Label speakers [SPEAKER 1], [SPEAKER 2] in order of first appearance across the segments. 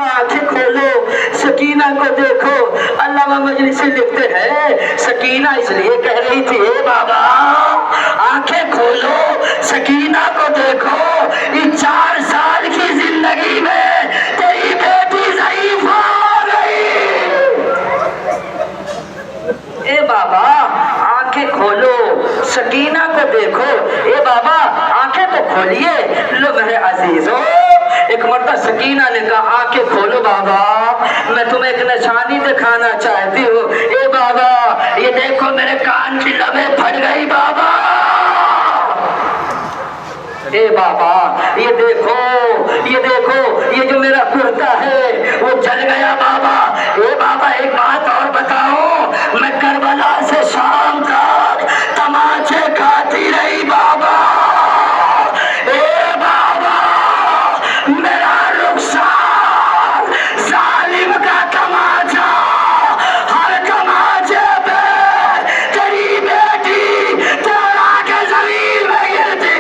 [SPEAKER 1] आंखें खोलो, सकीना को देखो। अल्लामा मजलिसी लिखते हैं सकीना इसलिए कह रही थी ए बाबा आंखें खोलो, सकीना को देखो, इस 4 साल की जिंदगी में तेरी बेटी ज़ईफ हो गई। ए बाबा आंखें खोलो, सकीना को देखो। ए बाबा आंखें तो खोलिए। लो मेरे अजीजों, एक मर्तबा सकीना ने कहा आंखें खोलो बाबा, मैं तुम्हें एक निशानी दिखाना चाहती हूँ। ए बाबा ये देखो मेरे कान की लबें फट गई बाबा। ए बाबा ये देखो, ये देखो, ये जो मेरा कुर्ता है वो जल गया बाबा। ए बाबा एक बात और बताओ, मैं करबला से शाम तक तमाचे खाती रही बाबा। ए बाबा मेरा रुखसार जालिम का तमाचा, हर तमाचे पे तेरी बेटी तोड़ा के जमीन में गिरती।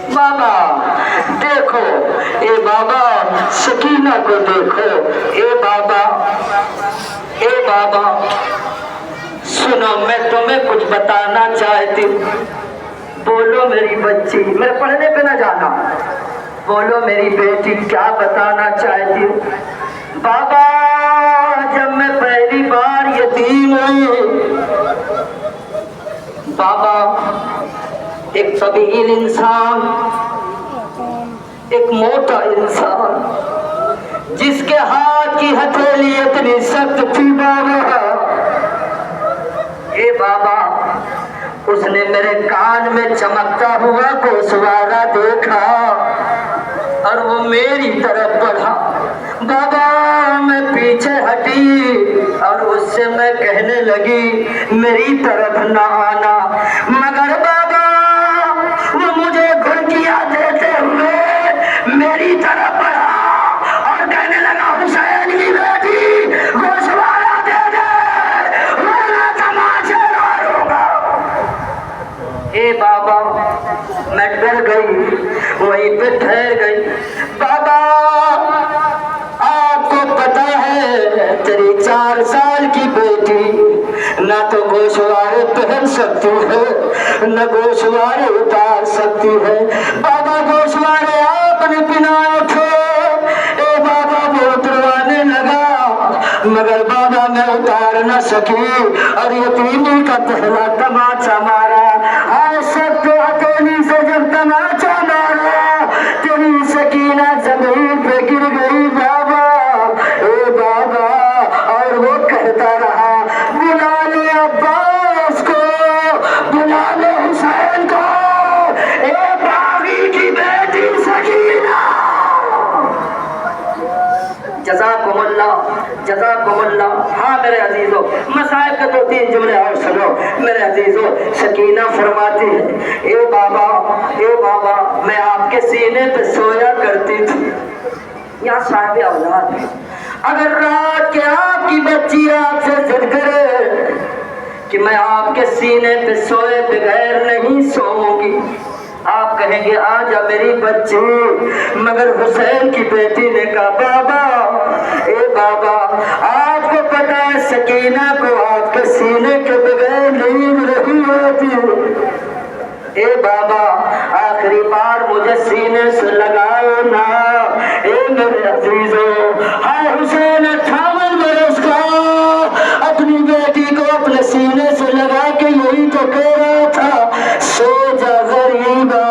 [SPEAKER 1] बाबा देखो, ए बाबा सकीना को देखो। ए बाबा, ए बाबा सुनो, मैं तुम्हें कुछ बताना चाहती हूँ। बोलो मेरी बच्ची, मैं पढ़ने पे ना जाना, बोलो मेरी बेटी क्या बताना चाहती हूँ। बाबा जब मैं पहली बार यतीम हुई, बाबा एक तबील इंसान, एक मोटा इंसान जिसके हाथ की हथेली इतनी सख्त थी बाबा, ए बाबा उसने मेरे कान में चमकता हुआ गोशवारा देखा और वो मेरी तरफ बढ़ा। बाबा मैं पीछे हटी और उससे मैं कहने लगी मेरी तरफ न आना, मगर बाबा वो मुझे घुड़कियां देते हुए मेरी तरफ बढ़ा और कहने लगा हुसैन की बेटी गोशवारा दे दे वरना तमाचे मारूंगा। ए बाबा मैं डर गई, वहीं पे ठहर गई। बाबा आपको पता है तेरी 4 साल की बेटी ना तो गोशवारे पहन सकती है न गोशवारे उतार सकती है। बाबा गोशवारे आपने पिनाए थे। ए बाबा वो उतरवाने लगा मगर बाबा मैं उतार न सकी और यतीमी का पहला तमाचा मारा। आज सब तो हथेली से जब तमाचा मारा तेरी सकीना जमीन पे गिर गई बाबा। ए बाबा और वो कहता रहा बुला ले अब्बास को, बुला ले हुसैन को, ए बागी की बेटी सकीना। जज़ाकुमुल्लाह, जज़ाकुमुल्लाह। हाँ मेरे अजीजों, मसाइब के 2-3 जुमले और सुनो मेरे अजीजों। सकीना फरमाती है ए बाबा, ए बाबा मैं आपके सीने पे सोया करती थी। यहाँ साहिब औलाद है, अगर रात के आपकी बच्ची आपसे जिद करे कि मैं आपके सीने पे सोए बगैर नहीं सोऊंगी, आप कहेंगे आजा मेरी बच्ची, मगर हुसैन की बेटी ने कहा बाबा, ए बाबा आपको पता है सकीना को आपके सीने के बगैर नींद नहीं होती। ए बाबा आखिरी बार मुझे सीने से लगाओ ना। ए मेरे अजीजों, हाय हुसैन 58 बरस का अपनी बेटी को अपने सीने से लगा के यही तो कह रहा था सो जा गरीबा,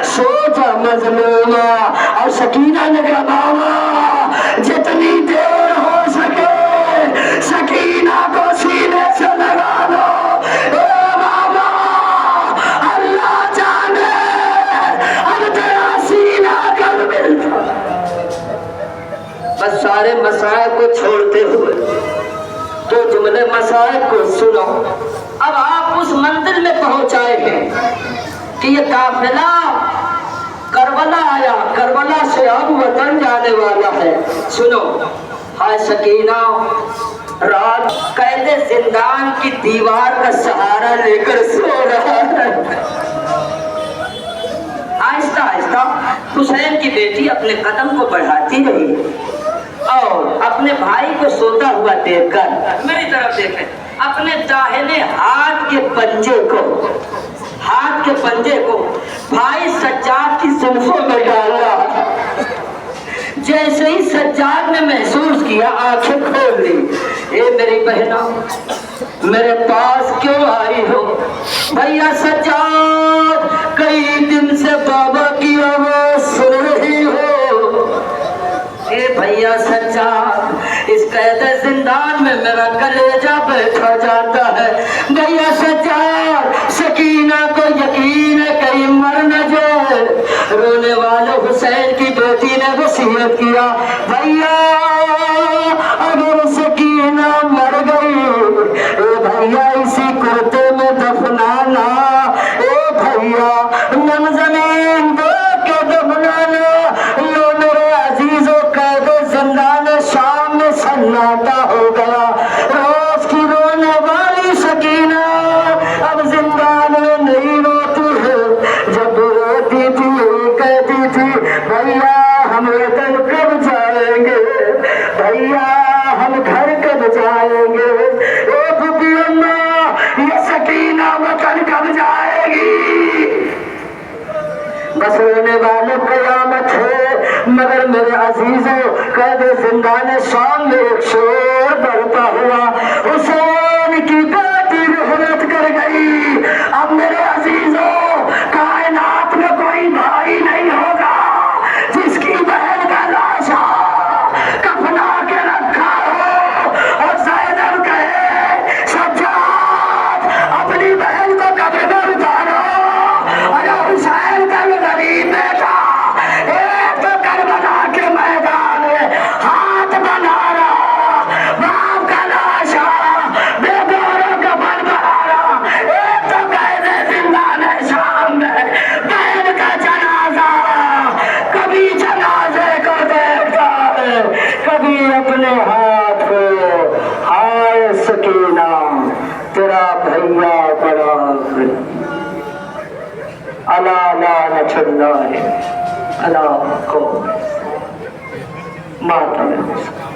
[SPEAKER 1] सो जा मजलूमा। और सकीना ने कहा बाबा जितनी देर हो सके सकीना को सीने से लगा दो। बस सारे मसाइल को छोड़ते हुए 2 जुमले मसाइल को सुनो। अब आप उस मंदिर में पहुंचाए हैं कि ये काफिला करबला आया, करबला से अब वतन जाने वाला है। सुनो, हाय सकीना रात कैदे जिंदान की दीवार का सहारा लेकर सो रहा है। آہستہ آہستہ حسین کی بیٹی اپنے قدم کو بڑھاتی رہی اور اپنے بھائی کو سوتا ہوا دیکھ کر میری طرف دیکھیں اپنے داہنے ہاتھ کے پنجے کو بھائی سجاد کی زلفوں میں ڈالا۔ جیسے ہی سجاد نے محسوس کیا آنکھیں کھول لی۔ اے میری بہنوں میرے پاس کیوں آئی ہو؟ بھیا سجاد کئی دن سے بابا کی آواز سن رہی ہو۔ اے بھیا سجاد اس قید زندان میں میرا کلیجہ بیٹھا جاتا ہے۔ بھیا سجاد سکینہ کو یقین ہے کہیں مر نہ جائے۔ رونے والے حسین کی بیٹی نے وصیت کیا بھیا اگر سکینہ مر گئی اے بھیا اسی کرتے میں دفنانا۔ اے بھیا من زمین دے کے دفنانا۔ لو میرے عزیزوں قید زندان شام میں سناٹا ہو گیا۔ روز کی رونے والی سکینہ اب زندان میں نہیں روتی ہے۔ جب روتی تھی کہتی تھی بھیا ہم وطن کب جائیں گے؟ بھیا ہم گھر کب جائیں گے؟ اے بھوپی اماں یہ سکینہ وطن کب جائے گی؟ بس رونے والے قیامت ہے مگر میرے عزیزوں قید زندان شام میں ایک شور بڑھتا ہوا حسین کی بیٹی رحلت کر گئی۔ اب میرے عزیزوں کائنات میں کوئی بھائی نہیں ہوگا جس کی بہن کا لاشا کفنا کے رکھا ہو اور زینب کہے سجاد اپنی بہن کو قبر میں اتارو اور حسین کا غریب بیٹا ایک تو کربلا کے میدان میں ہاتھ بنا رہا باپ کا لاشا بے گوروں کا بن بنا رہا۔ ایک تو قید زندان شام میں بہن کا جنازہ کبھی جنازے کو دیکھتا ہے کبھی اپنے ہاتھ کو۔ ہائے سکینہ تیرا بھیا بڑا الا لعنت اللہ علی کو ماتم حسین۔